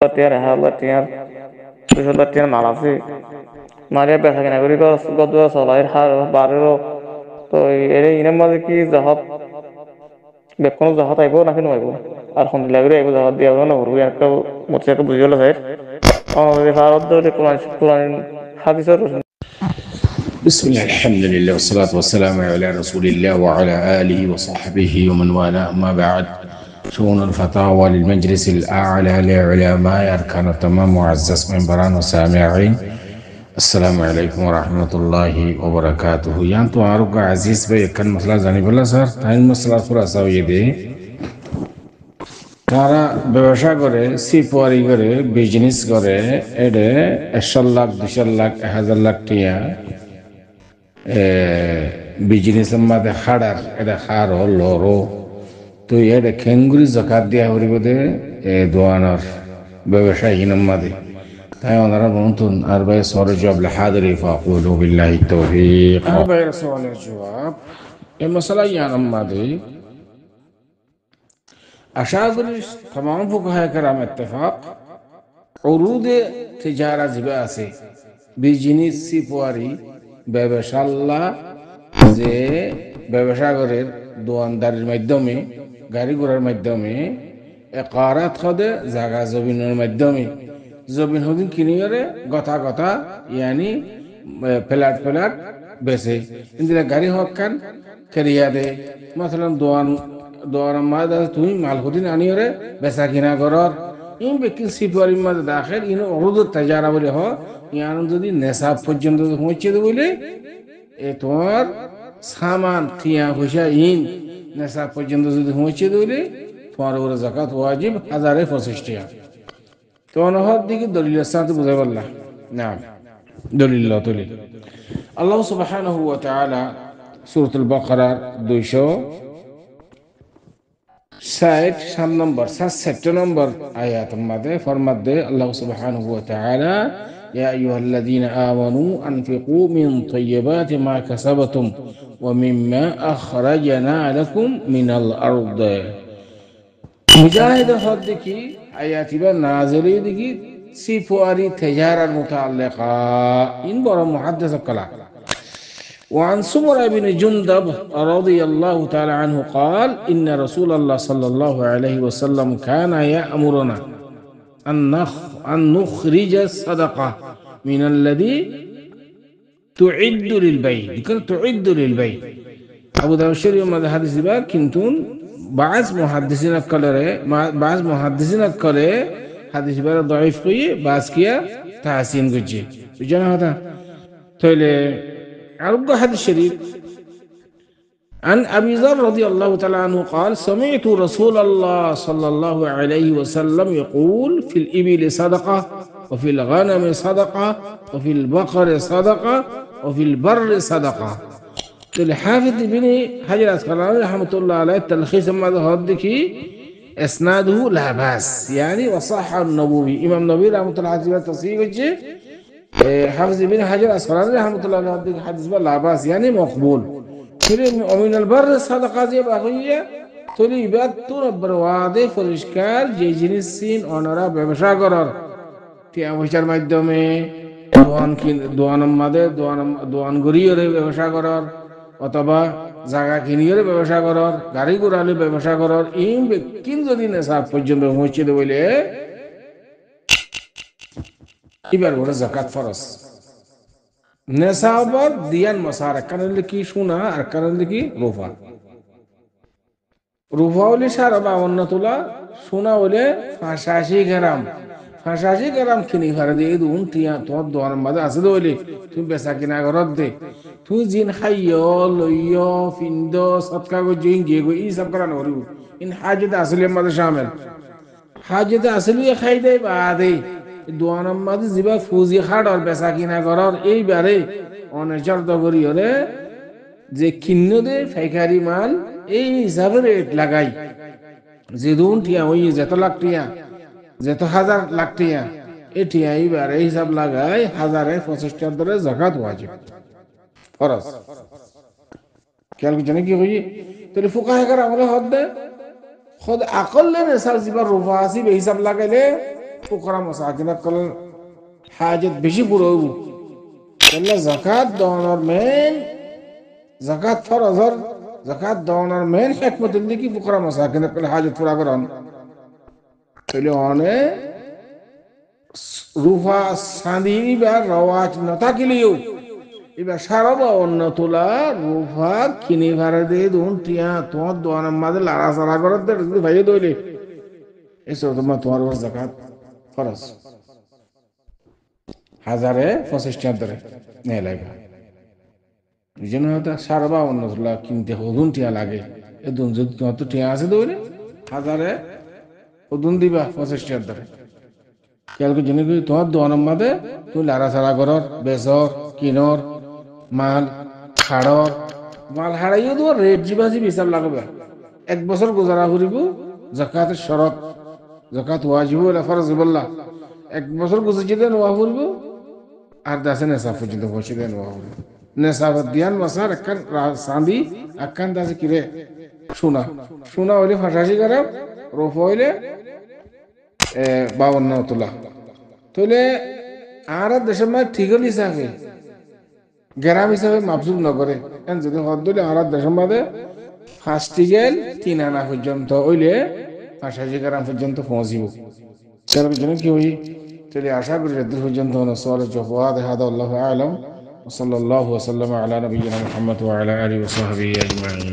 টিয়ার হাজার টিয়ার 200 টিয়ার মাল আছে মারিয়া বেচা কিনা করি গদুয়া চলাই হার বারেরও তো এর ইনার মাঝে কি জাহাত বেকনো জাহাত আইব নাকি নইব আর সন্ধ্যা লাগলে আইব জাহাত দিয়া না হরু একটা মতে একটা বুঝি হলো যায় আমাদের ভারত দলে কোরআন কোরআন হাদিসের بسم الله الحمد لله والصلاة والسلام على رسول الله وعلى آله وصحبه ومن والاه أما بعد شؤون الفتاوى للمجلس الأعلى لعلماء أركان التمام معزز منبران وسامعين السلام عليكم ورحمة الله وبركاته يعني عارف عزيز بي كان مسألة زاني بالله صار تاين مسألة فرا سوية دي তারা ব্যবসা করে সিপওয়ারি করে বিজনেস করে এডে 100 লাখ 200 লাখ 1000 লাখ টিয়া বিজনেসের মাঝে খাড়ার এটা খার লরো তো এটা খেঙ্গুরি জকাত দিয়া হরিব দে দোয়ানোর ব্যবসায়ীর মাঝে তাই ওনারা বলতুন আর ভাই সরে জবাব লাহাদরি ফাকুলু বিল্লাহি তৌফিক আর ভাই সওয়ালের জবাব এই মশলা ইয়ানার মাঝে আশা করি तमाम ফুকাহায়ে কেরাম ইত্তেফাক উরুদ তিজারা জিবা আছে বিজনেস সিপওয়ারি ব্যবসাল্লা যে ব্যবসা করে দোয়ানদারির মাধ্যমে গাড়ি ঘোড়ার মাধ্যমে একারাত খদে জায়গা জমিনের মাধ্যমে জমিন হদিন কিনে করে গথা গথা ইয়ানি ফ্ল্যাট ফ্ল্যাট বেছে ইন্দিরা গাড়ি হক কান কেরিয়া দে মাসালান দোয়ান মাদ তুমি মাল হদিন আনি করে বেচা কিনা করর ইন বেকিন সিপওয়ারির মাঝে দাখেল ইন উরুদ তিজারা বলে হ ইয়ান যদি নেশাব পর্যন্ত পৌঁছে দেবে বলে এ তোমার সামান টিয়া পয়সা ইন নেশাব পর্যন্ত যদি পৌঁছে দেবে বলে তোমার উপরে যাকাত ওয়াজিব 1025 টাকা তো অনহদ দিকে দলিলের সাথে বুঝাই পারলা না দলিল তুলি আল্লাহ সুবহানাহু ওয়া তাআলা সূরাতুল বাকারার 267 নম্বর 67 নম্বর আয়াতের মধ্যে ফরমান দেয় আল্লাহ সুবহানাহু ওয়া তাআলা يا أيها الذين آمنوا أنفقوا من طيبات ما كسبتم ومما أخرجنا لكم من الأرض مجاهد حدكي آيات نازلي دكي سيفواري تجارة متعلقة إن برا محدث الكلام وعن سمرة بن جندب رضي الله تعالى عنه قال إن رسول الله صلى الله عليه وسلم كان يأمرنا أن نخرج الصدقة من الذي تعد للبيع ذكر تعد للبيع أبو داود الشريف ماذا حديث بقى كنتون بعض محدثين كله حديث بقى ضعيف قوي بعض كيا تحسين قجي بجانا هذا تولي أرجع حديث الشريف عن أبي ذر رضي الله تعالى عنه قال سمعت رسول الله صلى الله عليه وسلم يقول في الإبل صدقة وفي الغنم صدقة وفي البقر صدقة وفي البر صدقة الحافظ ابن حجر العسقلاني رحمة الله عليه التلخيص ماذا هدك إسناده لا بأس يعني وصح النبوي إمام النبوي رحمة الله عليه تصحيح حافظ ابن حجر العسقلاني رحمة الله عليه هدك حديث لا بأس يعني مقبول ومن البر صدقة زي بقية تولي بات تنبر واضح فرشكار جي جنس سين أونرا ببشا قرار تي أمشار مجدومي دوان ماده دوان গরিয়রে ব্যবসা করার অথবা জায়গা কিনিয়রে ব্যবসা করার গাড়ি ঘোড়ালে ব্যবসা করার এই ব্যক্তি যদি নেশাব পর্যন্ত পৌঁছে দেবে বলে এবার ওরা যাকাত ফরজ নেশাবত দিয়ান মসার কারণ কি সোনা আর কারণ কি রূপা হলে 52 তোলা সোনা হলে 85 গ্রাম কিনি ফারে দিয়ে দুন টিয়া তোর দোয়ার মাঝে আছে বলে তুমি বেচা কিনা ঘরত দে তুই জিন খাইয় লইয় ফিন্দ সৎকা গো জিন গিয়ে গো এই সব করা নরু ইন হাজত আসলে মাঝে শামিল হাজত আসলে খাই দেয় বাদে দোয়ার মাঝে জিবা ফুজি খাড় আর বেচা কিনা ঘরর এইবারে অনেচার দগরি হলে যে কিন্ন দে ফাইকারি মাল এই হিসাবে রেট লাগাই যে দুন টিয়া ওই যত লাখ টিয়া যত 1000 লাখ টিয়া এটি এইবার এই হিসাব লাগাই 1025 টাকার ধরে যাকাত ওয়াজিব ফরজ খেয়াল কি জানে কি হই তাহলে ফুকাহে কেরাম আমলে হদ দে খোদ আকল নেশার জিবার রুফা আসি বে হিসাব লাগাইলে ফুকরা মাসাকিন কল হাজত বেশি পুরো হইব তাহলে যাকাত দওয়ানোর মেন যাকাত ফরজর যাকাত দওয়ানোর মেন হিকমত হল কি ফুকরা মাসাকিন কল হাজত পুরা করন তাহলে অনে রুফা সাঁদি বা রওয়াজ নথাকিলেও এবার সারা বা অন্য তোলা রুফা কিনে ভাড়া দিয়ে দুন টিয়া তোমার দোয়ানের মাঝে লাড়া চাড়া করার যদি ভাইয়ে দইলে এসব তোমার জাকাত ফরজ 1025 ধরে নেই লাগবে এই জন্য হয়তো সারা বা অন্য তোলা কিনতে হদুন টিয়া লাগে এ দুন যদি তোমার তো টিয়া আছে দইলে 1000 হদুন দিবা 25 ধরে খেয়াল করে জেনে তোমার দোয়ানের মাঝে তুমি লাড়া চাড়া করর বেচর কিনর মাল হাড়র মাল হারাইও তোমার রেট জিবাজি হিসাব লাগবে 1 বছর গুজারা করিব জাকাতের শরত জাকাত ওয়াজিব ওলা ফরজ বললা 1 বছর গুজে দেন ওয়া করব আর দাসে নেশা পর্যন্ত বসে দেন ওয়া করব নেশা দিয়ান মাসার একখান সাঁদি একখান দাসে কিরে সোনা হইলে 85 গ্রাম রূপ হইলে 52 তোলা তাহলে আর দেশের মানে ঠিক হল হিসাবে গ্রাম হিসাবে মাপসুল নকরে যদি হদ দিলে আর দেশের মাঝে 5 গেল 3 আনা পর্যন্ত হইলে 85 গ্রাম পর্যন্ত পৌঁছিব সেরকম জন্য কি হই তাহলে আশা করি দূর পর্যন্ত সওয়াল জবাব হাদা আল্লাহু আ'লাম ওয়া সাল্লাল্লাহু ওয়া সাল্লামা আলা নবিয়িনা মুহাম্মদ ওয়া আলা আলিহি ওয়া সাহবিহি আজমাইন